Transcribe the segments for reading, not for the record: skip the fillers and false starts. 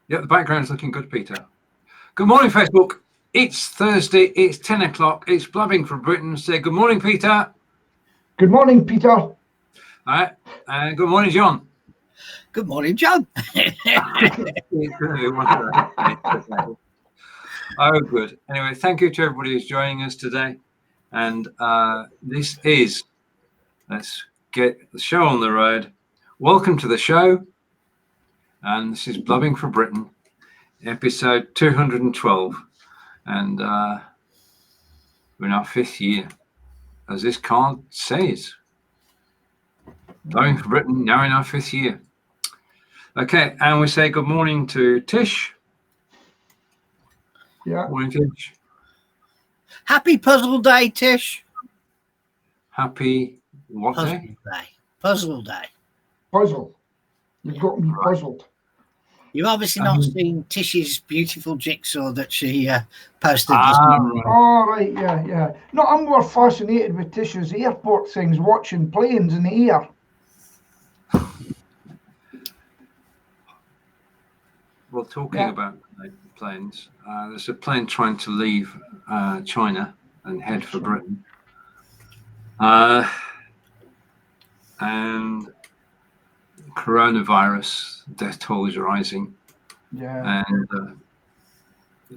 Yeah, the background's looking good, Peter. Good morning, Facebook. It's Thursday. It's 10 o'clock. It's Blabbing from Britain. Say good morning, Peter. Good morning, Peter. All right. And good morning, John. Good morning, John. Oh, good. Anyway, thank you to everybody who's joining us today. And this is, let's get the show on the road. Welcome to the show. And this is Blabbing for Britain, episode 212. And we're in our 5th year, as this card says. Blabbing for Britain, now in our 5th year. Okay, and we say good morning to Tish. Yeah. Morning, Tish. Happy Puzzle Day, Tish. Happy what Puzzle day? Puzzle Day. Puzzle. You've got me puzzled. You've obviously not seen Tish's beautiful jigsaw that she posted this morning. Oh, right, yeah. No, I'm more fascinated with Tish's airport things, watching planes in the air. Well, talking about planes, there's a plane trying to leave China and head for Britain. And coronavirus death toll is rising. Yeah. And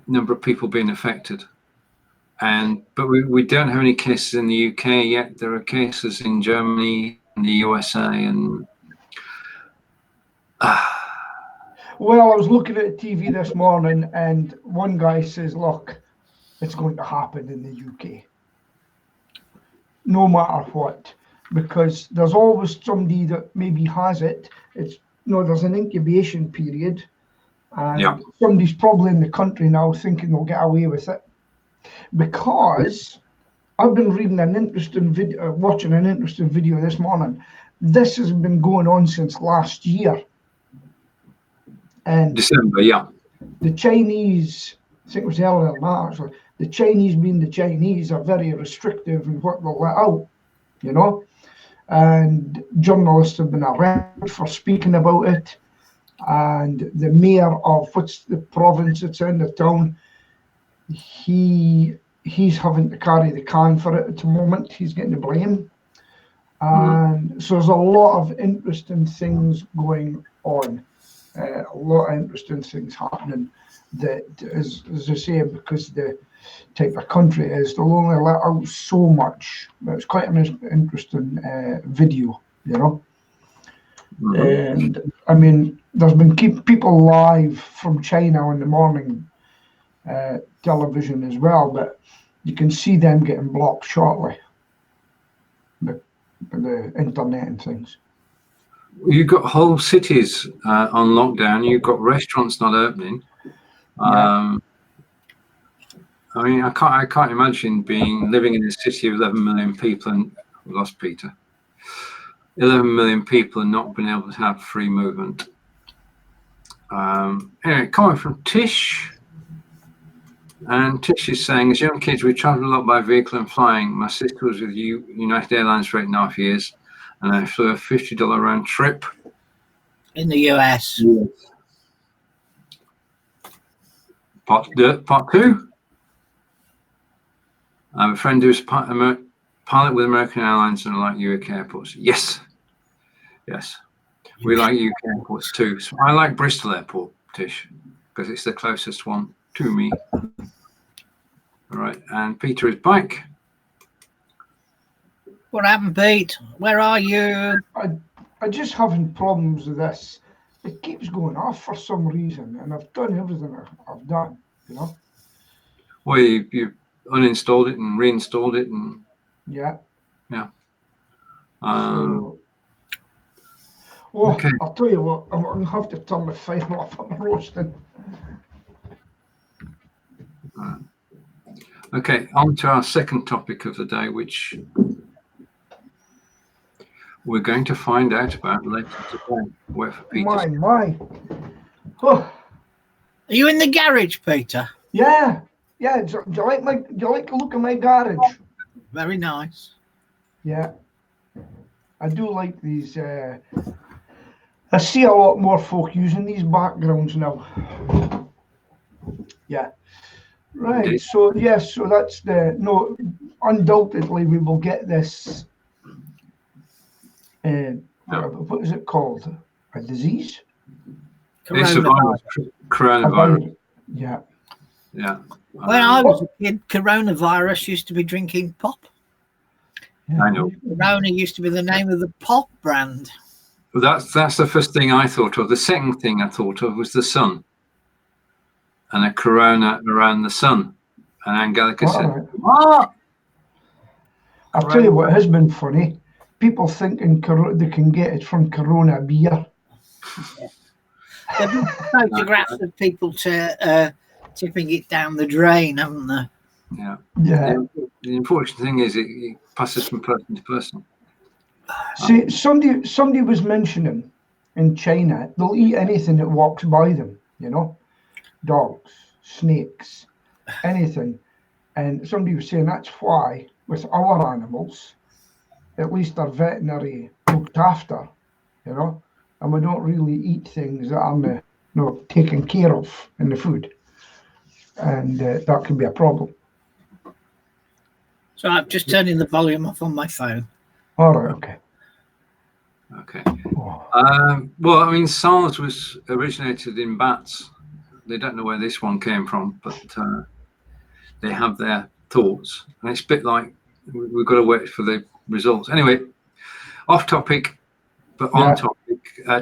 number of people being affected. But we don't have any cases in the UK yet. There are cases in Germany and the USA and Well, I was looking at TV this morning and one guy says, look, it's going to happen in the UK. No matter what. Because there's always somebody that maybe has it. There's an incubation period. And somebody's probably in the country now thinking they'll get away with it. Because I've been reading an interesting video, watching an interesting video this morning. This has been going on since last year. And December, yeah. The Chinese, I think it was earlier than that actually, the Chinese being the Chinese are very restrictive in what they'll let out, you know. And journalists have been arrested for speaking about it. And the mayor of what's the province it's in, the town, he's having to carry the can for it at the moment. He's getting the blame. And so there's a lot of interesting things going on. A lot of interesting things happening that, as I say, because the type of country it is, they'll only let out so much. But it's quite an interesting video, you know. And I mean, there's been people live from China in the morning television as well, but you can see them getting blocked shortly. The internet and things. You've got whole cities on lockdown. You've got restaurants not opening. I mean, I can't imagine living in a city of 11 million people and we lost Peter. 11 million people and not being able to have free movement. Anyway, coming from Tish. And Tish is saying, as young kids, we travelled a lot by vehicle and flying. My sister was with United Airlines for 8.5 years. And I flew a $50 round trip. In the US. Part 2. I have a friend who's pilot with American Airlines and I like UK airports. Yes. We like UK airports too. So I like Bristol Airport, Tish, because it's the closest one to me. All right. And Peter is back. What happened, Pete? Where are you? I'm just having problems with this. It keeps going off for some reason, and I've done everything I've done, you know. Well, you uninstalled it and reinstalled it, and yeah. Okay. I'll tell you what. I'm gonna have to turn the fire off. I'm roasting. Okay, on to our second topic of the day, which we're going to find out about later today. Where for Peter? My. Oh. Are you in the garage, Peter? Yeah. Do you like the look of my garage? Very nice. Yeah. I do like these I see a lot more folk using these backgrounds now. Yeah. Right. Indeed. So yes. So that's no. Undoubtedly, we will get this. What is it called? A disease? It's a virus, coronavirus. Yeah. Yeah. When I was a kid, coronavirus used to be drinking pop. I know. Corona used to be the name of the pop brand. Well, that's the first thing I thought of. The second thing I thought of was the sun, and a corona around the sun. And Angelica said, "What?" I'll tell you what has been funny. People thinking they can get it from Corona beer. There've been photographs of people tipping it down the drain, haven't there? Yeah. Yeah. The unfortunate thing is it passes from person to person. See, somebody was mentioning in China, they'll eat anything that walks by them, you know, dogs, snakes, anything. And somebody was saying that's why with our animals, at least they're veterinary looked after, you know, and we don't really eat things that aren't taken care of in the food. And that can be a problem. So I'm just turning the volume off on my phone. All right, okay. Okay. Oh. Well, I mean, SARS was originated in bats. They don't know where this one came from, but they have their thoughts. And it's a bit like we've got to wait for the results. Anyway, off topic, but on topic.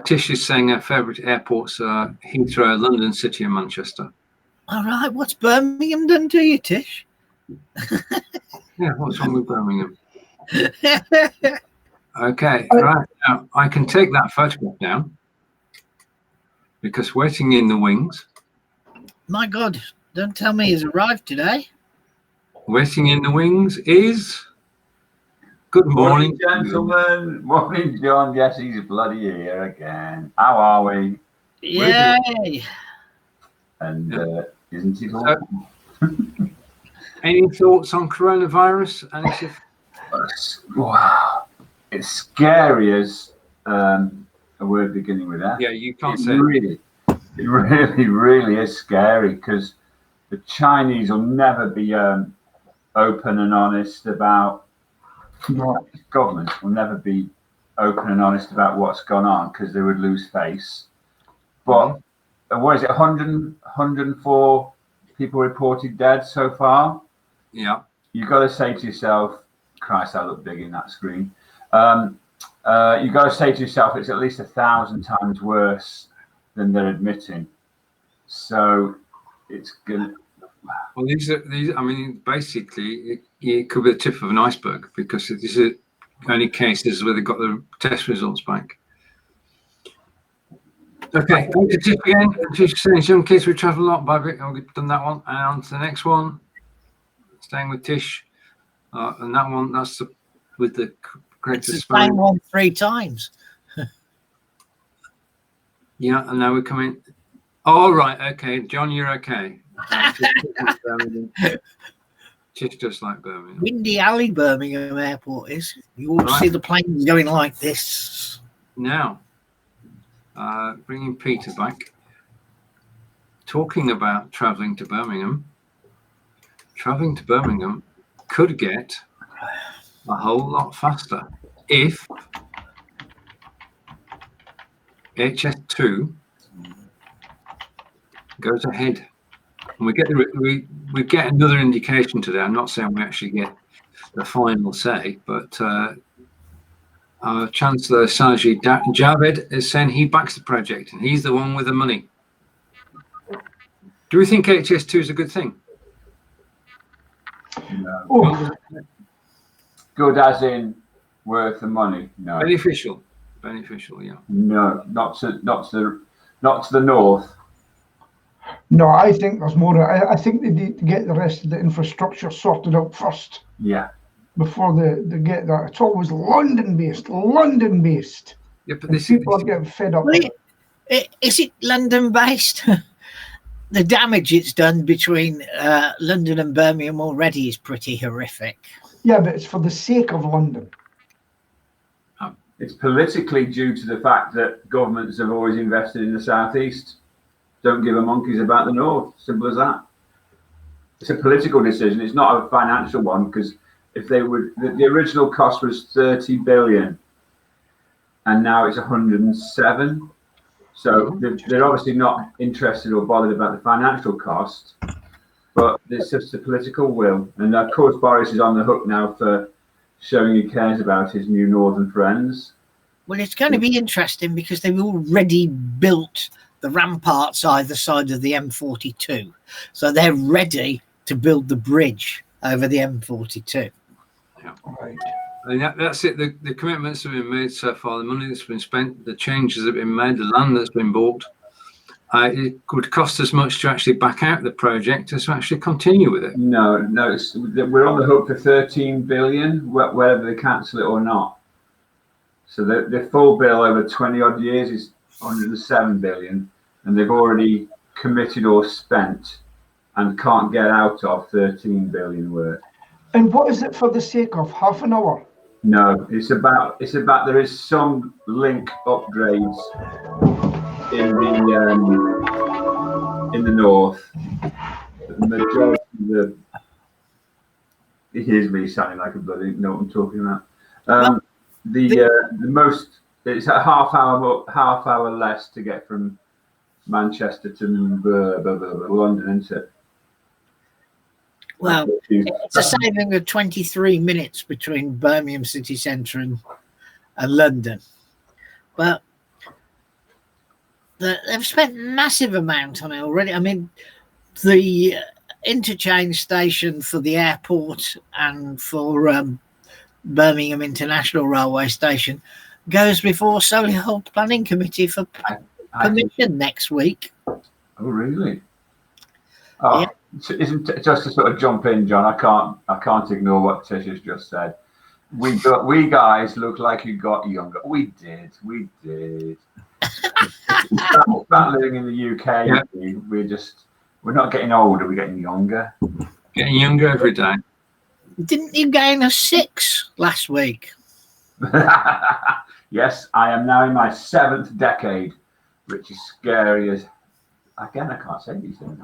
Tish is saying her favourite airports are Heathrow, London City and Manchester. All right, what's Birmingham done to you, Tish? Yeah, what's wrong with Birmingham? Okay, right. Now, I can take that photograph down because waiting in the wings. My God, don't tell me he's arrived today. Waiting in the wings is... Good morning, gentlemen. Morning, John. Yes, he's bloody here again. How are we? Yay! And isn't he awesome? Any thoughts on coronavirus? Wow. It's scary as a word beginning with that. Yeah, you can't say it. It really is scary because the Chinese will never be open and honest about... Government will never be open and honest about what's gone on because they would lose face. But what is it, 104 people reported dead so far? Yeah. You've got to say to yourself, Christ, I look big in that screen. You've got to say to yourself, it's at least 1,000 times worse than they're admitting. So it's good. Well, these. I mean, basically, it could be the tip of an iceberg because these are only cases where they've got the test results back. Okay, going to tip again. Just saying, some kids we travel a lot by bit. We've done that one, and on to the next one. Staying with Tish, and that one. That's with the greatest. It's the same one 3 times. Yeah, and now we're coming. All right, okay, John, you're okay. Just like Birmingham. Windy Alley, Birmingham Airport is. You all see the planes going like this. Now, bringing Peter back. Talking about travelling to Birmingham. Travelling to Birmingham could get a whole lot faster if HS2 goes ahead. And we get another indication today. I'm not saying we actually get the final say, but our Chancellor Sajid Javid is saying he backs the project and he's the one with the money. Do we think HS2 is a good thing? No. Oh. Good as in worth the money? No. Beneficial, yeah. No, not to the north. No, I think there's more. I think they need to get the rest of the infrastructure sorted out first. Yeah. Before they get that. It's always London-based. Yeah, but people are getting fed up. Is it London-based? The damage it's done between London and Birmingham already is pretty horrific. Yeah, but it's for the sake of London. It's politically due to the fact that governments have always invested in the southeast. Don't give a monkeys about the north. Simple as that. It's a political decision. It's not a financial one, because if they would, the original cost was 30 billion, and now it's 107. So they're obviously not interested or bothered about the financial cost, but it's just a political will. And of course, Boris is on the hook now for showing he cares about his new northern friends. Well, it's going to be interesting because they've already built the ramparts either side of the M42. So they're ready to build the bridge over the M42. Yeah. Right. And that's it. The commitments have been made so far, the money that's been spent, the changes that have been made, the land that's been bought. It would cost as much to actually back out the project as to actually continue with it. No, we're on the hook for 13 billion, whether they cancel it or not. So the full bill over 20 odd years is 107 billion, and they've already committed or spent and can't get out of 13 billion worth. And what is it for the sake of? Half an hour? No, it's about there is some link upgrades in the north. The majority of here's me sounding like a bloody know what I'm talking about. The most, it's a half hour less to get from Manchester to London, isn't it? Well, it's a saving of 23 minutes between Birmingham city centre and London. But they've spent massive amount on it already. I mean, the interchange station for the airport and for Birmingham International Railway Station goes before Solihull Planning Committee for permission next week. Oh, really? Oh, yeah. Isn't just to sort of jump in, John? I can't ignore what Tish has just said. We guys look like you got younger. We did. About living in the UK, yeah. We're not getting older. We're getting younger. Getting younger every day. Didn't you gain a 6 last week? Yes, I am now in my 7th decade, which is scary as. Again, I can't say these things.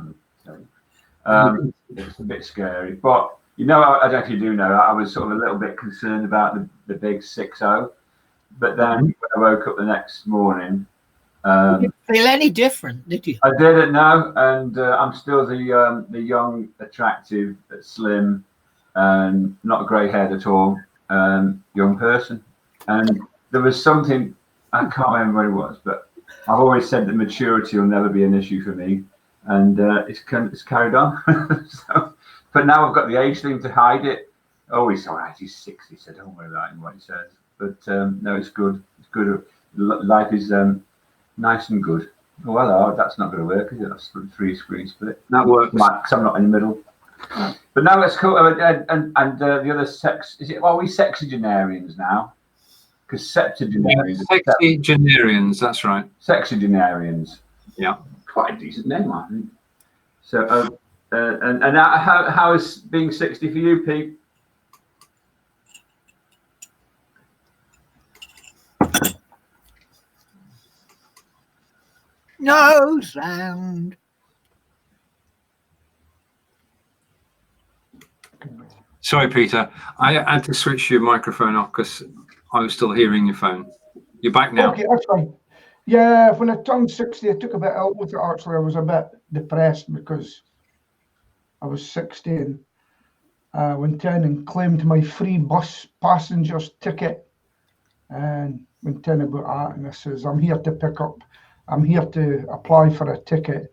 It's a bit scary, but I don't know if you do know, I was sort of a little bit concerned about the big 6-0, but then when I woke up the next morning, you didn't feel any different, did you? I didn't know, and I'm still the young, attractive, slim, and not grey-haired at all, young person. And there was something, I can't remember what it was, but I've always said that maturity will never be an issue for me. And it's carried on. But now I've got the age thing to hide it. Oh, he's all right. He's 60, so don't worry about him, what he says. But no, it's good. It's good. Life is nice and good. Well, that's not going to work, is it? That's 3 screen split. That works. Because I'm not in the middle. But now let's go. And the other sex. Is it? Are we sexagenarians now? Because septuagenarians. Sexagenarians, that's right. Sexagenarians. Yeah. Quite a decent name, I think. So, and how is being 60 for you, Pete? No sound. Sorry, Peter. I had to switch your microphone off because I was still hearing your phone. You're back now. Okay, that's fine. Yeah, when I turned 60, I took a bit out with it, actually. I was a bit depressed because I was 60 and went in and claimed my free bus passenger's ticket and went in about that. And I says, I'm here to apply for a ticket.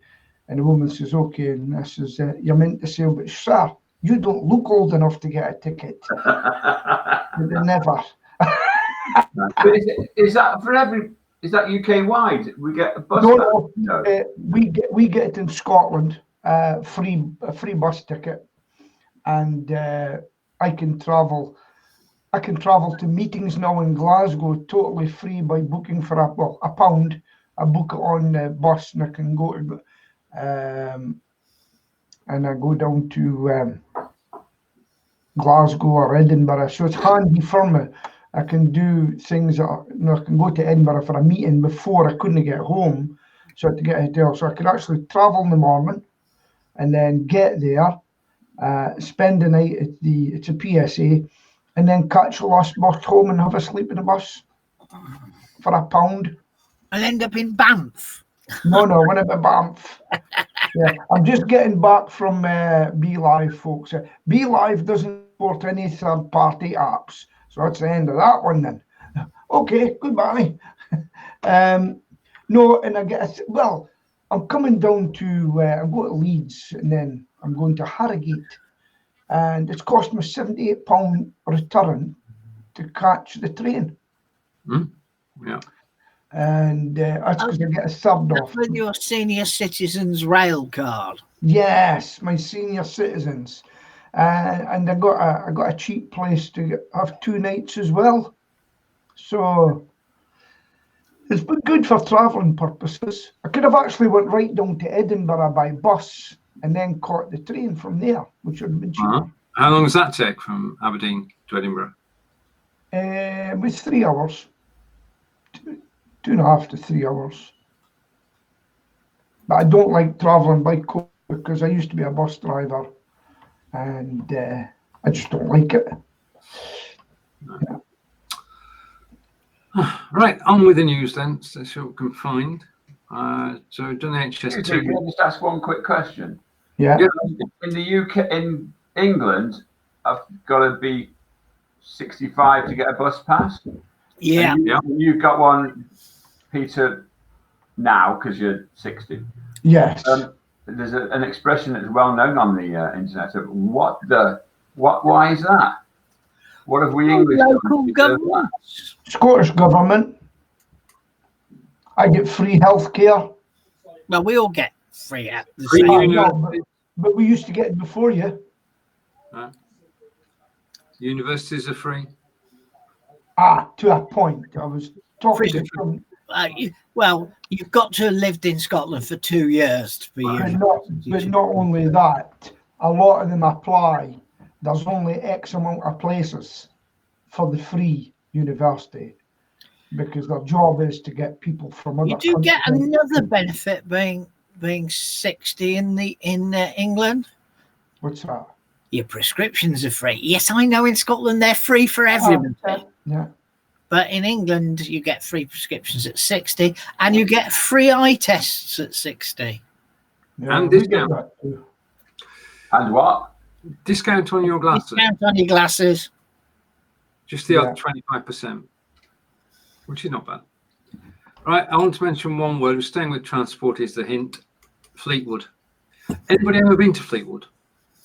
And the woman says, okay. And I says, you're meant to say, but sir, you don't look old enough to get a ticket. Never. Is that for every... Is that UK wide? We get a bus? No. We get it in Scotland. A free bus ticket, and I can travel to meetings now in Glasgow totally free by booking for a pound. I book it on the bus and I can go to, and I go down to Glasgow or Edinburgh. So it's handy for me. I can do things that I can go to Edinburgh for a meeting before I couldn't get home, so I had to get a hotel. So I could actually travel in the morning and then get there, spend the night at it's a PSA, and then catch the last bus home and have a sleep in the bus for £1. I'll end up in Banff. No, when I'm at Banff. Yeah, I'm just getting back from Be.Live, folks. Be.Live doesn't support any third-party apps, so that's the end of that one then. Okay, goodbye. No, and I'm coming down to, I'm going to Leeds, and then I'm going to Harrogate, and it's cost me £78 return to catch the train. Yeah. And that's because I get a subbed off. With your senior citizens rail card. Yes, my senior citizens, and I got a cheap place to have 2 nights as well. So it's been good for travelling purposes. I could have actually went right down to Edinburgh by bus and then caught the train from there, which would have been cheaper. How long does that take from Aberdeen to Edinburgh? It was 3 hours. 2.5 to 3 hours. But I don't like travelling by coach because I used to be a bus driver, and I just don't like it. Yeah. Right, on with the news then. So see what we can find. So we've done the HS2. Can I just ask one quick question? Yeah. In the UK, in England, I've got to be 65 to get a bus pass. Yeah. You've got one, Peter, now because you're 60. Yes. There's an expression that's well known on the internet of why is that? What have we English local government? Scottish government. I get free healthcare. Well, we all get free at the Free same. university. But we used to get it before you. Universities are free. To a point. I was talking to some. Well, you've got to have lived in Scotland for 2 years to be. But not only that, a lot of them apply. There's only X amount of places for the free university because their job is to get people from other countries. You do get another benefit being 60 in England. What's that? Your prescriptions are free. Yes, I know in Scotland they're free for everybody. Yeah. But in England, you get free prescriptions at 60 and you get free eye tests at 60. Yeah, and discount. And what? Discount on your glasses. Discount on your glasses. Just the other 25%, which is not bad. Right, I want to mention one word. We're staying with transport is the hint. Fleetwood. Anybody ever been to Fleetwood?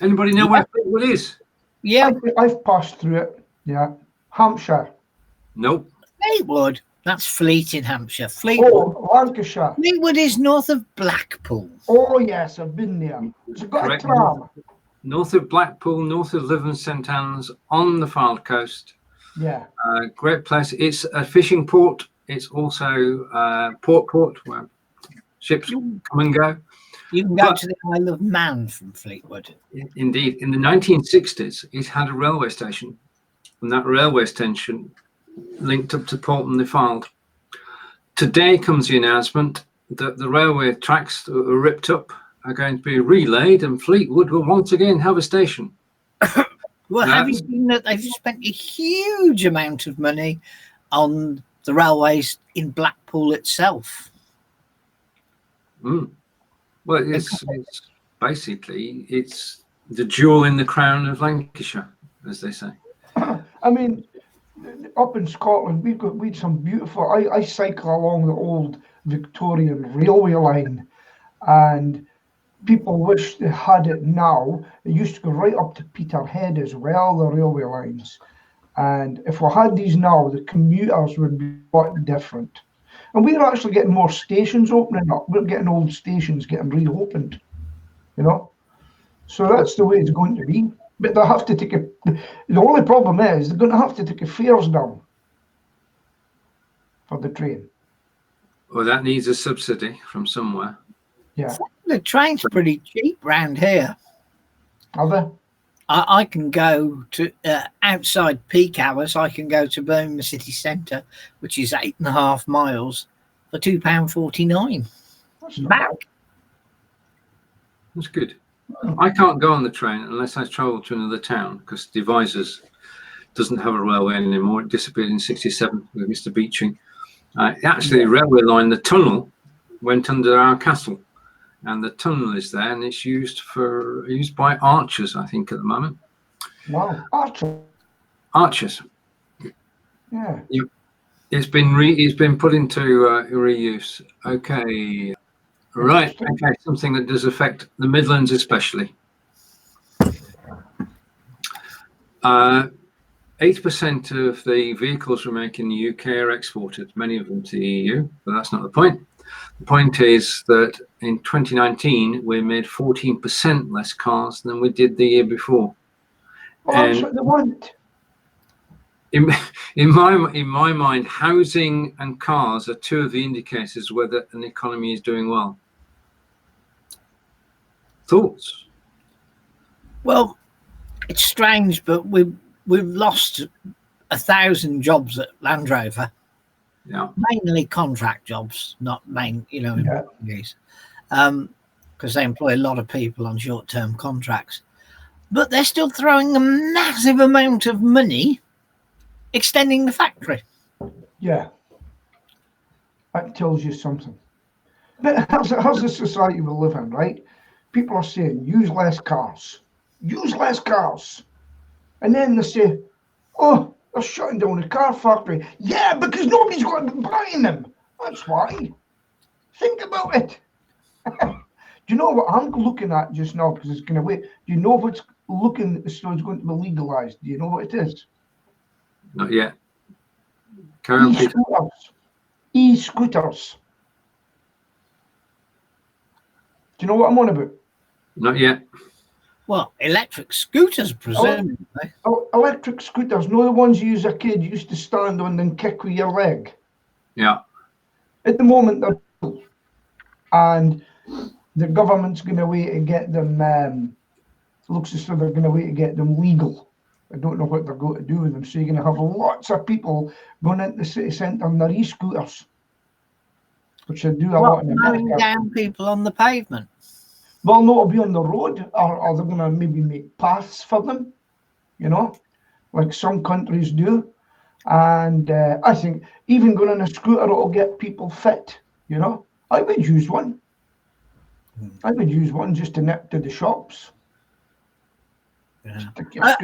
Anybody know where Fleetwood is? Yeah. I've passed through it. Yeah. Hampshire. Nope. Fleetwood. That's Fleet in Hampshire. Fleetwood. Oh, Lancashire. Fleetwood is north of Blackpool. Oh, yes, I've been there. It's got Correct. a tram. North of Blackpool, north of Lytham St Anne's, on the Fylde coast. Yeah. Great place. It's a fishing port. It's also port where ships come and go. You can go to the Isle of Man from Fleetwood. Indeed. In the 1960s, it had a railway station. And that railway station linked up to Porton-le-Fylde. Today comes the announcement that the railway tracks that were ripped up are going to be relayed and Fleetwood will once again have a station. Well, have you seen that they've spent a huge amount of money on the railways in Blackpool itself? Well, it's basically the jewel in the crown of Lancashire, as they say. I mean, up in Scotland, we've some beautiful. I cycle along the old Victorian railway line, and people wish they had it now. It used to go right up to Peterhead as well, the railway lines. And if we had these now, the commuters would be a lot different. And we're actually getting more stations opening up. We're getting old stations getting reopened, you know. So that's the way it's going to be. But they'll have to take the only problem is they're going to have to take the fares down for the train. Well, that needs a subsidy from somewhere. Yeah. The train's pretty cheap round here. Are they? I can go to outside peak hours. I can go to Birmingham city centre, which is 8.5 miles, for £2.49 back. That's good. I can't go on the train unless I travel to another town because Devizes doesn't have a railway anymore. It disappeared in '67 with Mr. Beeching. Actually, the railway line, the tunnel, went under our castle, and the tunnel is there, and it's used by archers, I think, at the moment. Wow, Archers. Yeah. It's been put into reuse. Okay. Right. Okay. Something that does affect the Midlands especially. 8% of the vehicles we make in the UK are exported, many of them to the EU, but that's not the point. The point is that in 2019, we made 14% less cars than we did the year before. Well, that's what they want. In my mind, housing and cars are two of the indicators whether an economy is doing well. Thoughts? Well, it's strange, but we've lost 1,000 jobs at Land Rover. Yeah. Mainly contract jobs, not main, because they employ a lot of people on short-term contracts. But they're still throwing a massive amount of money extending the factory. Yeah. That tells you something. But how's the society we live in, right? People are saying, use less cars. Use less cars. And then they say, oh, they're shutting down the car factory. Yeah, because nobody's going to be buying them. That's why. Think about it. Do you know what I'm looking at just now? Because it's going to wait. Do you know what's looking so it's going to be legalized? Do you know what it is? Not yet. Carry on, Peter. E-scooters. Do you know what I'm on about? Not yet. Well, electric scooters, presumably. Electric scooters, no, the ones you as a kid used to stand on and kick with your leg. Yeah. At the moment, they're legal. And the government's going to wait to get them, looks as though they're going to wait to get them legal. I don't know what they're going to do with them. So you're going to have lots of people going into the city centre on their e-scooters, which they do a lot in America. Mowing down people on the pavement. Well, no, it'll be on the road, or they're going to maybe make paths for them, like some countries do. And I think even going on a scooter, it'll get people fit, I would use one. I would use one just to nip to the shops. Yeah.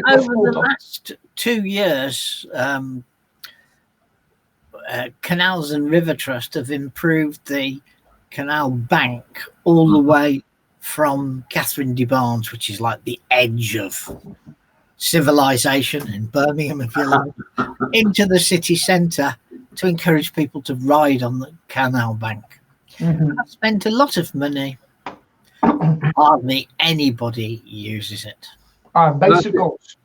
Over the last 2 years, Canals and River Trust have improved the canal bank all the way from Catherine de Barnes, which is like the edge of civilization in Birmingham, if you like, into the city centre to encourage people to ride on the canal bank. Mm-hmm. I've spent a lot of money. Hardly anybody uses it. Bicycles.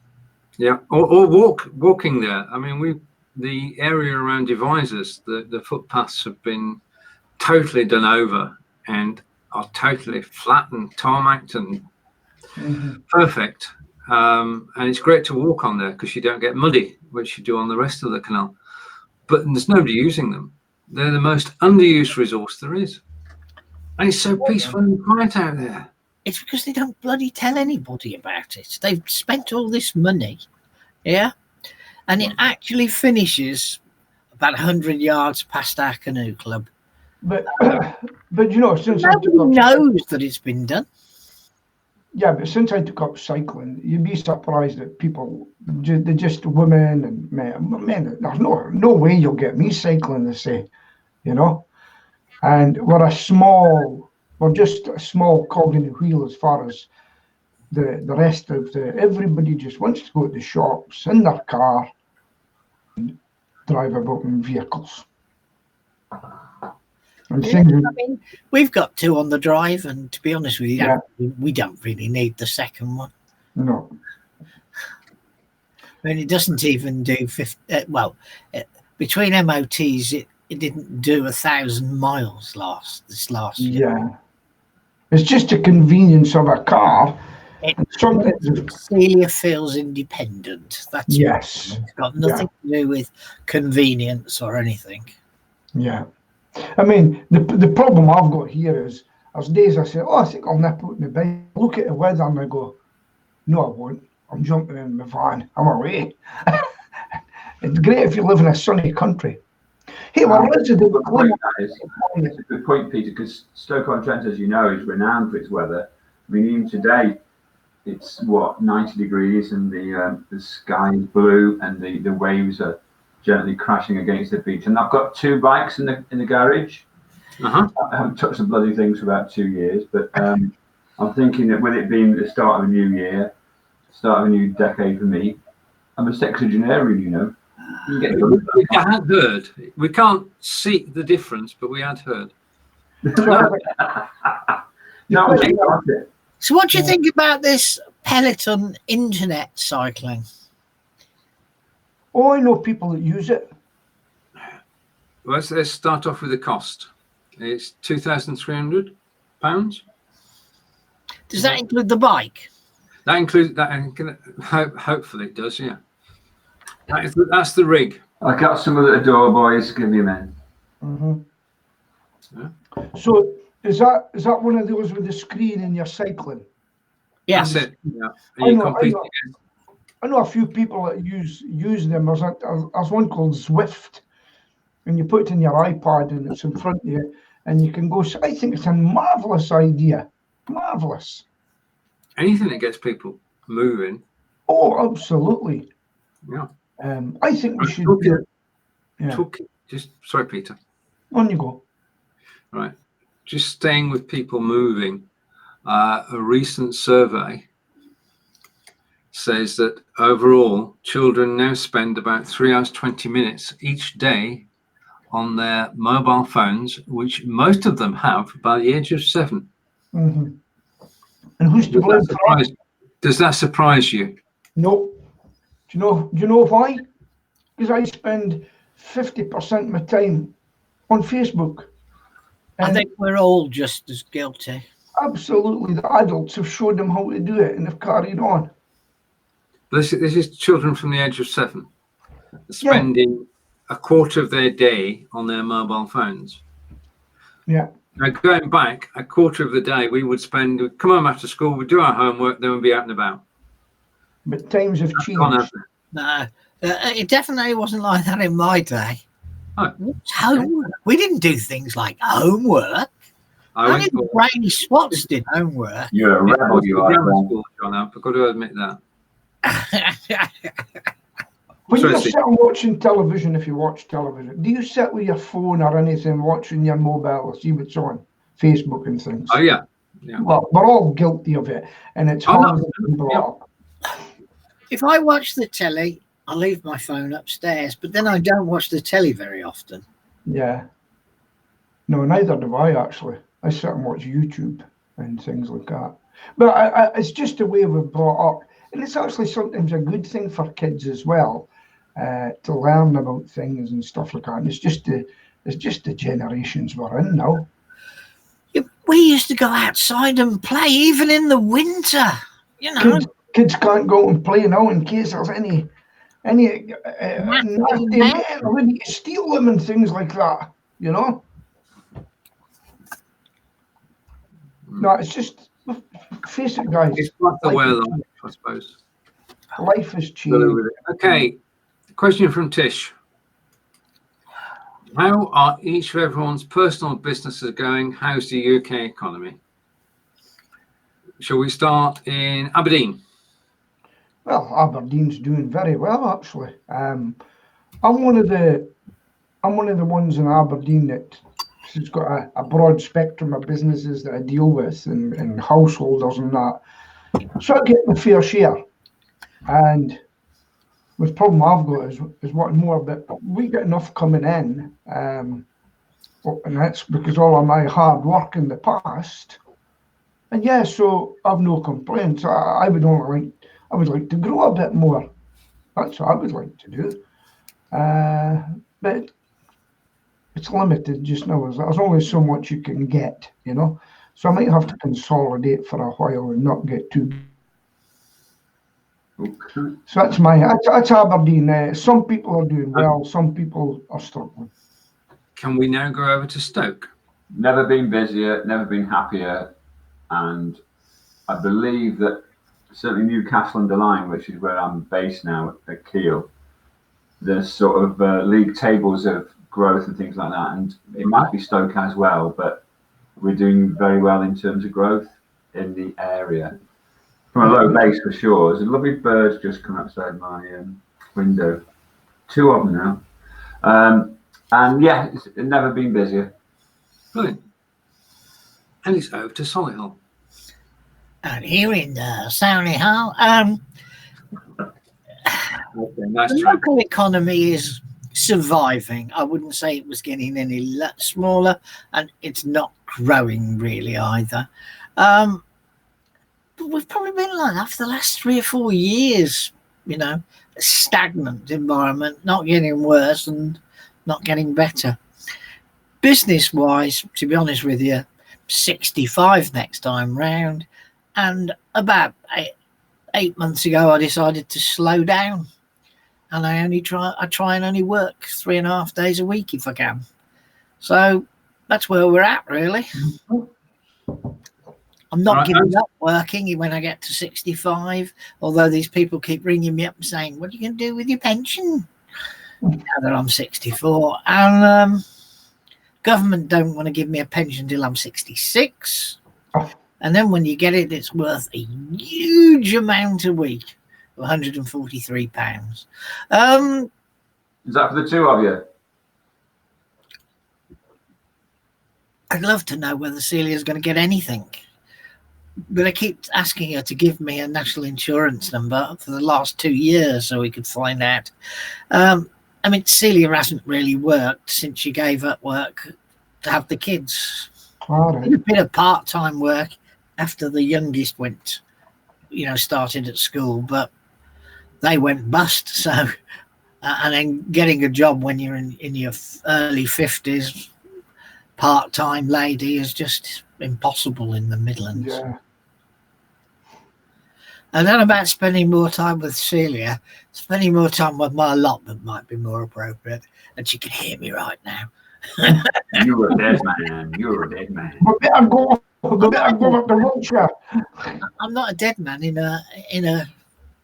Yeah, or walking there. I mean, the area around Devizes, the footpaths have been totally done over and are totally flat and tarmacked and perfect. And it's great to walk on there because you don't get muddy, which you do on the rest of the canal. But there's nobody using them. They're the most underused resource there is. And it's so peaceful and quiet out there. It's because they don't bloody tell anybody about it. They've spent all this money, and it actually finishes about 100 yards past our canoe club. But since nobody knows that it's been done. Yeah, but since I took up cycling, you'd be surprised that people, they're just women and men. There's no way you'll get me cycling, they say, And we're just a small cog in the wheel as far as the rest of everybody just wants to go to the shops in their car and drive about in vehicles. We've got 2 on the drive, and to be honest with you, we don't really need the second one. No. I mean, it doesn't even do 50. Between MOTs, it didn't do 1,000 miles this last year. Yeah. It's just the convenience of a car. Sometimes, Celia feels independent. That's all. yes, It's got nothing to do with convenience or anything. yeah. I mean, the problem I've got here is, there's days I say, oh, I think I'll nip out in the bike. Look at the weather and I go, no, I won't. I'm jumping in my van. I'm away. It's great if you live in a sunny country. Hey, we're resident. It's a good point, Peter, because Stoke-on-Trent, as you know, is renowned for its weather. I mean, even today, it's 90 degrees, and the sky is blue, and the waves are gently crashing against the beach. And I've got 2 bikes in the garage. I haven't touched the bloody things for about 2 years, but I'm thinking that with it being the start of a new year, start of a new decade for me, I'm a sexagenarian, you know. We had heard. We can't see the difference, but we had heard. So what do you think about this Peloton internet cycling? Oh, I know people that use it. Well, let's start off with the cost. It's £2,300. Does that include the bike? That includes that. Hopefully, it does. Yeah. That's the rig. I got some of the door boys. Give me a minute. Yeah. So is that one of those with the screen and you're cycling? Yeah. That's it. Yeah. I know a few people that use them. There's one called Zwift, and you put it in your iPad and it's in front of you, and you can go. So I think it's a marvelous idea. Marvelous. Anything that gets people moving. Oh, absolutely. Yeah. I think we should. Sorry, Peter. On you go. Right. Just staying with people moving. A recent survey says that overall, children now spend about 3 hours 20 minutes each day on their mobile phones, which most of them have by the age of 7. Mm-hmm. And who's to blame for that? Does that surprise you? No. Do you know why? Because I spend 50% of my time on Facebook. I think we're all just as guilty. Absolutely. The adults have showed them how to do it and have carried on. This is children from the age of 7 spending a quarter of their day on their mobile phones. Yeah. Now, going back, a quarter of the day we'd come home after school, we'd do our homework, then we'd be out and about. But times have changed. No, it definitely wasn't like that in my day. Oh. Homework. We didn't do things like homework. Only the brainy swats did homework. You're a rebel, you are. John, I've got to admit that. When you sit and watching television, if you watch television, do you sit with your phone or anything watching your mobile or see what's on Facebook and things? Oh, yeah. Well, we're all guilty of it, and it's hard to block. If I watch the telly, I leave my phone upstairs, but then I don't watch the telly very often. Yeah. No, neither do I, actually. I sit and watch YouTube and things like that. But it's just the way we're brought up. And it's actually sometimes a good thing for kids as well, to learn about things and stuff like that. And it's just the generations we're in now. We used to go outside and play, even in the winter. You know, kids can't go and play now in case there's any nasty men ready to steal them and things like that. You know. No, it's just, face it, guys. It's not the way of life, I suppose. Life has changed. Okay, question from Tish. How are each of everyone's personal businesses going? How's the UK economy? Shall we start in Aberdeen? Well, Aberdeen's doing very well, actually. I'm one of the ones in Aberdeen that has got a broad spectrum of businesses that I deal with and householders and that. So I get my fair share. And the problem I've got is what more, but we get enough coming in, and that's because all of my hard work in the past. And yeah, so I've no complaints. I would like to grow a bit more. That's what I would like to do. But it's limited just now. There's only so much you can get, you know. So I might have to consolidate for a while and not get too Okay. So that's Aberdeen. Some people are doing well, some people are struggling. Can we now go over to Stoke? Never been busier, never been happier, and I believe that certainly Newcastle under Lyme, which is where I'm based now at Kiel, there's sort of league tables of growth and things like that, and it might be Stoke as well, but we're doing very well in terms of growth in the area. From a low base for sure. There's a lovely bird just come outside my window. 2 of them now. And yeah, it's never been busier. Brilliant. And it's over to Solihull. And here in Solihull, Okay, nice the try. local economy is surviving. I wouldn't say it was getting any smaller, and it's not growing really either. But we've probably been like that for the last 3 or 4 years, you know, a stagnant environment, not getting worse and not getting better. Business-wise, to be honest with you, 65 next time round, and about eight months ago I decided to slow down, and I try and only work 3.5 days a week if I can. So that's where we're at, really. I'm not giving up working when I get to 65, although these people keep ringing me up and saying, what are you going to do with your pension now that I'm 64? And government don't want to give me a pension till I'm 66. And then when you get it, it's worth a huge amount a week, £143. Is that for the 2 of you? I'd love to know whether Celia's going to get anything. But I keep asking her to give me a national insurance number for the last 2 years so we could find out. I mean, Celia hasn't really worked since she gave up work to have the kids. Did a bit of part-time work after the youngest went, started at school, but they went bust. So, and then getting a job when you're in your early 50s, part-time lady, is just impossible in the Midlands. Yeah. And then about spending more time with Celia, spending more time with my allotment might be more appropriate. And she can hear me right now. You're a dead man. You're a dead man. We better go up to Wiltshire. I'm not a dead man. In a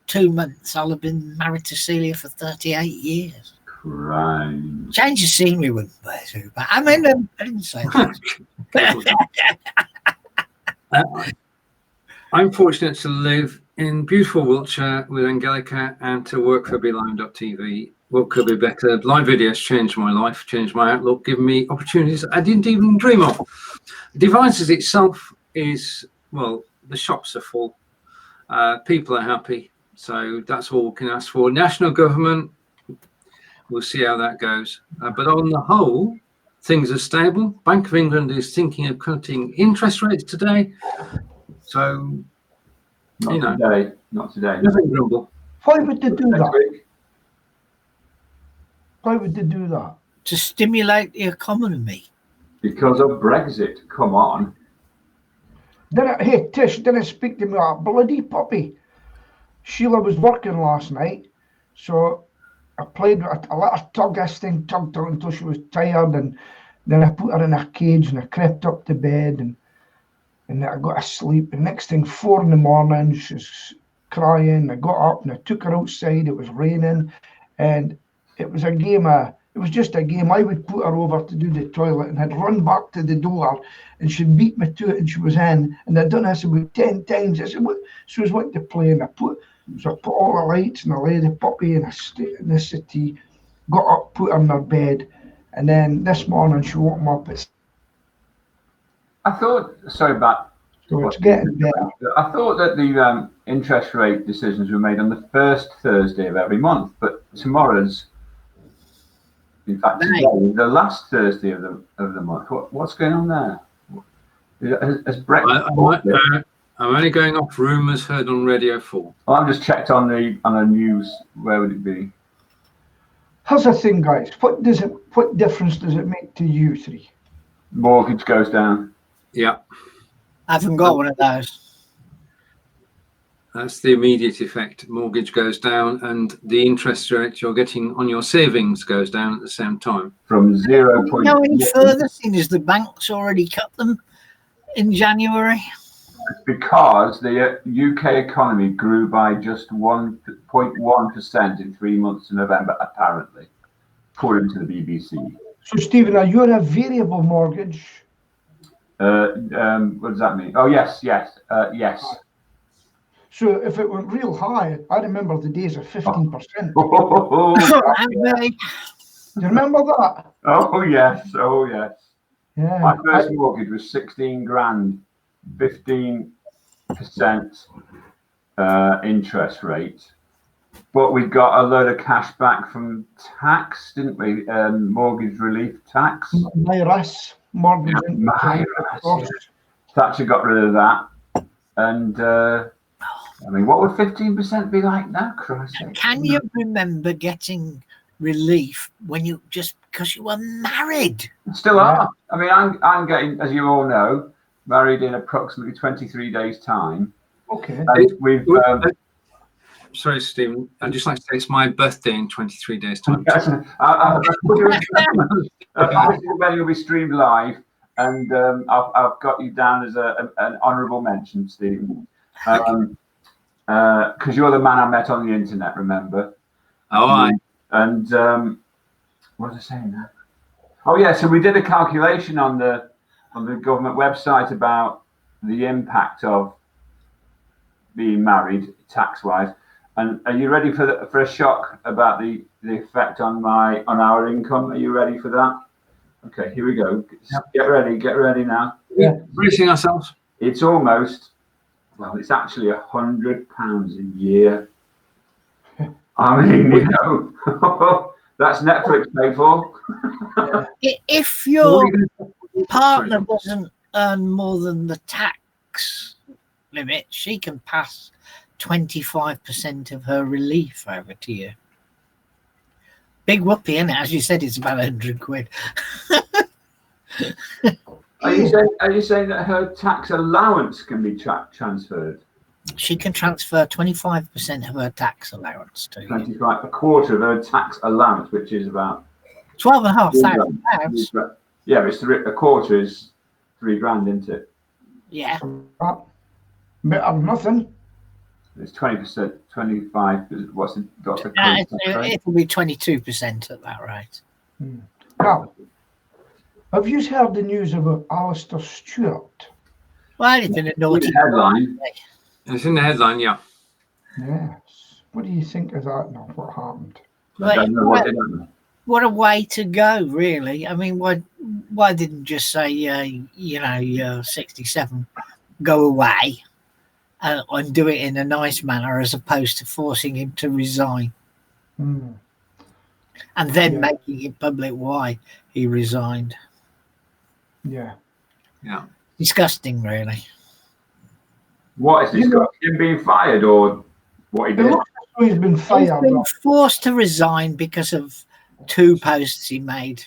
2 months, I'll have been married to Celia for 38 years. Right. Change of scenery wouldn't be too bad. I mean, I didn't say that. I'm fortunate to live in beautiful Wiltshire with Angelica and to work for Be.Live.tv. What could be better? Live videos changed my life, changed my outlook, given me opportunities I didn't even dream of. Devices itself is, well, the shops are full. People are happy. So that's all we can ask for. National government, we'll see how that goes. But on the whole, things are stable. Bank of England is thinking of cutting interest rates today. So, Not today. Nothing grumble. Why would they do Next that? week. Why would they do that? To stimulate the economy. Because of Brexit. Come on. Hey, Tish, didn't speak to me about a bloody puppy. Sheila was working last night, so I played with a lot of tug. This thing tugged her until she was tired, and then I put her in a cage and I crept up to bed and I got to sleep. And next thing, 4 a.m, she's crying. I got up and I took her outside. It was raining, and it was a game. It was just a game. I would put her over to do the toilet, and I'd run back to the door, and she'd beat me to it, and she was in. And I'd done this about 10 times. I said, "What?" She was wanting to play, and I put all the lights, and I laid the puppy in the settee, got up, put her in her bed, and then this morning she woke me up. I thought, sorry about. So it's getting better. I thought that the interest rate decisions were made on the first Thursday of every month, but tomorrow's, in fact, today, the last Thursday of the month. What's going on there? Has Brexit? I'm only going off rumours heard on Radio 4. Well, I've just checked on the news. Where would it be? Here's the thing, guys. What difference does it make to you three? Mortgage goes down. Yeah. I haven't got one of those. That's the immediate effect. Mortgage goes down, and the interest rate you're getting on your savings goes down at the same time. From 0. No any further, seeing as the bank's already cut them in January. Because the UK economy grew by just 1.1% in 3 months to November, apparently, according to the BBC. So, Stephen, are you on a variable mortgage? What does that mean? Oh, yes. So if it went real high, I remember the days of 15%. And Do you remember that? Oh, yes. Yeah. My first mortgage was 16 grand, 15% interest rate. But we got a load of cash back from tax, didn't we? Mortgage relief tax. MyRAS, mortgage. MyRAS. Thatcher got rid of that. And I mean, what would 15% be like now, Christ? can you remember getting relief when you just because you were married? Still are. I mean, I'm getting, as you all know, married in approximately 23 days' time. Okay. And we've. Sorry, Stephen. I'd just like to say it's my birthday in 23 days' time. Obviously, the wedding will be streamed live, and I've got you down as an honourable mention, Stephen. Because you're the man I met on the internet, remember? Oh, aye. And what was I saying now? Oh yeah, so we did a calculation on the government website about the impact of being married tax-wise. And are you ready for a shock about the effect on our income? Are you ready for that? Okay, here we go. Get ready now. Yeah. Bracing ourselves. It's almost. Well, it's actually £100 a year. I mean, you know, that's Netflix paid for. If your partner doesn't earn more than the tax limit, she can pass 25% of her relief over to you. Big whoopee, isn't it? As you said, it's about 100 quid. Are you saying that her tax allowance can be transferred? She can transfer 25% of her tax allowance to you. 25, a quarter of her tax allowance, which is about £12,500. Yeah, but a quarter is £3 grand, isn't it? Yeah. Better than nothing. It's 20%, 25. What's the It'll be 22% at that rate. Now, have you heard the news about Alistair Stewart? Well, it's been a naughty headline. It's in the headline, yeah. Yes. What do you think of that now? What happened? I don't know what did happen. What a way to go, really. I mean, why didn't just say, you're 67, go away and do it in a nice manner as opposed to forcing him to resign and then making it public why he resigned. Yeah. Disgusting, really. What is this? Him being fired or what he did? He's been fired. He's been forced to resign because of 2 posts he made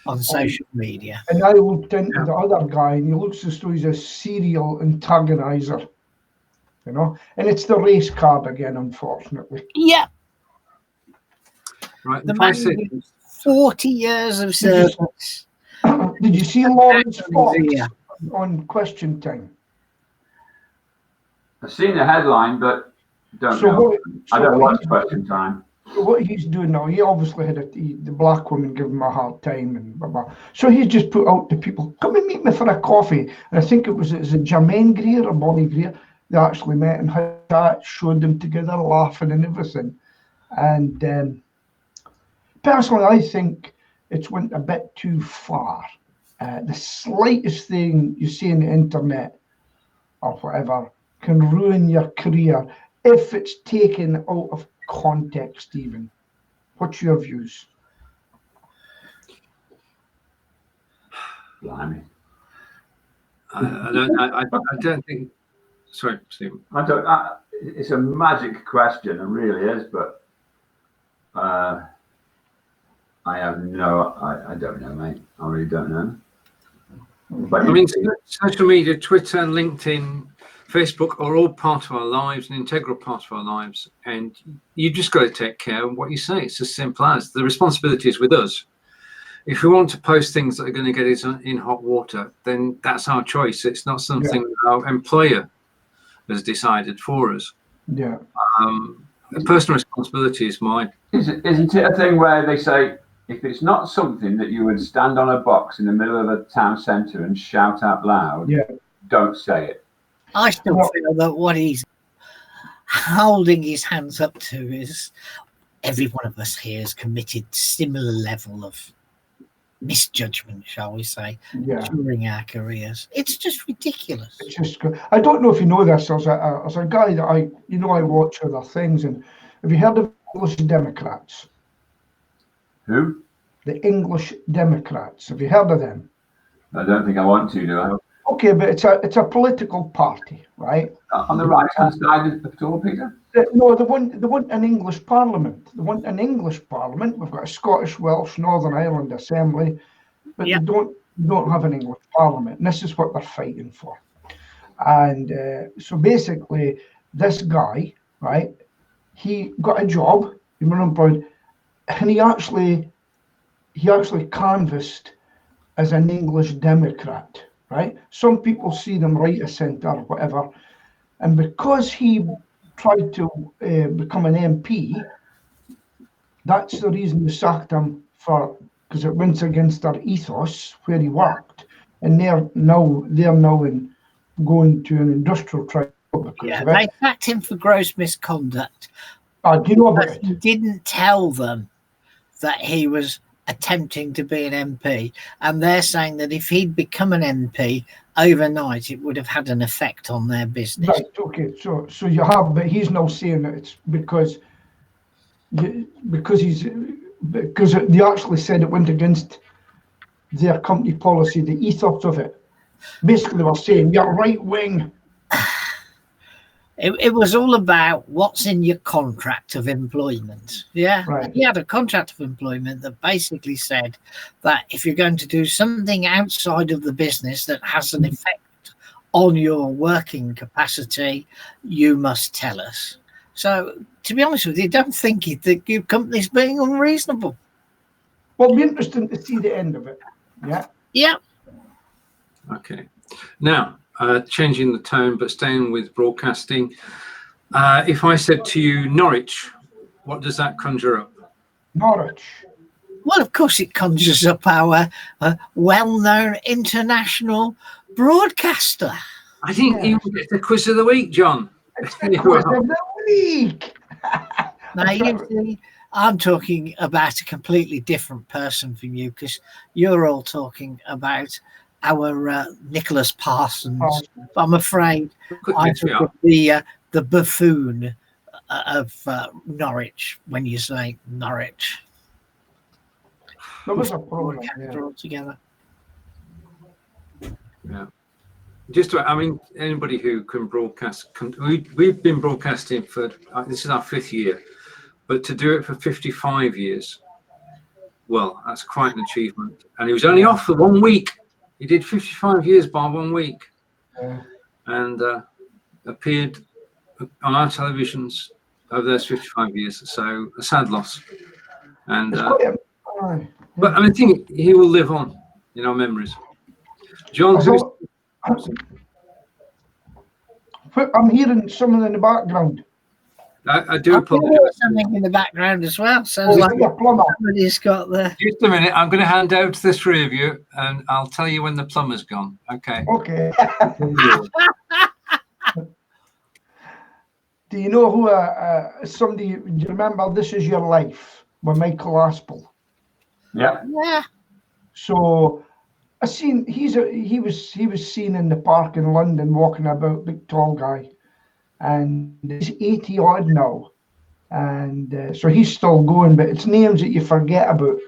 on social media. And I looked into the other guy, and he looks as though he's a serial antagonizer. You know, and it's the race card again, unfortunately. Yeah. Right. The man with 40 years of service. Did you see Lawrence Fox on Question Time? I've seen the headline, but don't know. I don't watch Question Time. So what he's doing now, he obviously had the black woman give him a hard time and blah, blah. So he's just put out to people, come and meet me for a coffee. And I think it was Jermaine Greer or Bonnie Greer. They actually met and had that, showed them together, laughing and everything. And personally, I think it's went a bit too far. The slightest thing you see on the internet or whatever can ruin your career if it's taken out of context, Stephen. What's your views? Blimey. I don't think. Sorry, Stephen. It's a magic question, it really is, but I don't know, mate. I really don't know. But I mean, social media, Twitter and LinkedIn, Facebook are all part of our lives, an integral part of our lives, and you just got to take care of what you say. It's as simple as the responsibility is with us. If we want to post things that are going to get us in hot water, then that's our choice. It's not something that our employer has decided for us. Yeah. Personal responsibility is mine. Isn't it a thing where they say, if it's not something that you would stand on a box in the middle of a town centre and shout out loud, don't say it? I still feel that what he's holding his hands up to is every one of us here has committed similar level of misjudgment, shall we say, during our careers. It's just ridiculous. It's just, I don't know if you know this. There's a guy that I watch other things, and have you heard of English Democrats? Who? The English Democrats. Have you heard of them? I don't think I want to, do I? Okay, but it's a political party, right? On the right-hand side of the door, Peter? No, they want an English Parliament. They want an English Parliament. We've got a Scottish, Welsh, Northern Ireland Assembly, but they don't have an English Parliament. And this is what they're fighting for. And so basically, this guy, right? He got a job. He went unemployed, and he actually canvassed as an English Democrat, right? Some people see them right of centre or whatever, and because he tried to become an MP, that's the reason they sacked him, because it went against their ethos where he worked, and they're now going to an industrial tribunal. Yeah, they sacked him for gross misconduct. Do you know about it? He didn't tell them that he was attempting to be an MP, and they're saying that if he'd become an MP overnight, it would have had an effect on their business. Right. Okay. So you have, but he's now saying that it's because they actually said it went against their company policy, the ethos of it. Basically, they were saying you're right wing. It was all about what's in your contract of employment. Yeah. Right. He had a contract of employment that basically said that if you're going to do something outside of the business that has an effect on your working capacity, you must tell us. So, to be honest with you, don't think that your company's being unreasonable. Well, it'll be interesting to see the end of it. Yeah. Yeah. Okay. Now, changing the tone, but staying with broadcasting. If I said to you Norwich, what does that conjure up? Norwich. Well, of course, it conjures up our well-known international broadcaster. I think he will get the quiz of the week, John. It's the quiz of the week. Now, you see, I'm talking about a completely different person from you, because you're all talking about our Nicholas Parsons. I'm afraid I took the buffoon of Norwich when you say Norwich. There was a problem altogether. Yeah. I mean, anybody who can broadcast, we've been broadcasting for, this is our 5th year, but to do it for 55 years, well, that's quite an achievement. And he was only off for 1 week. He did 55 years by 1 week, and appeared on our televisions over those 55 years. So a sad loss. And but I think he will live on in our memories. John, I'm hearing something in the background. I do apologize. Something in the background as well. Sounds like somebody's got the. Just a minute. I'm going to hand over to the 3 of you, and I'll tell you when the plumber's gone. Okay. Okay. Do you know who somebody? Do you remember This Is Your Life by Michael Aspel? Yeah. Yeah. So I seen he was seen in the park in London walking about, big tall guy, and he's 80 odd now, and so he's still going, but it's names that you forget about.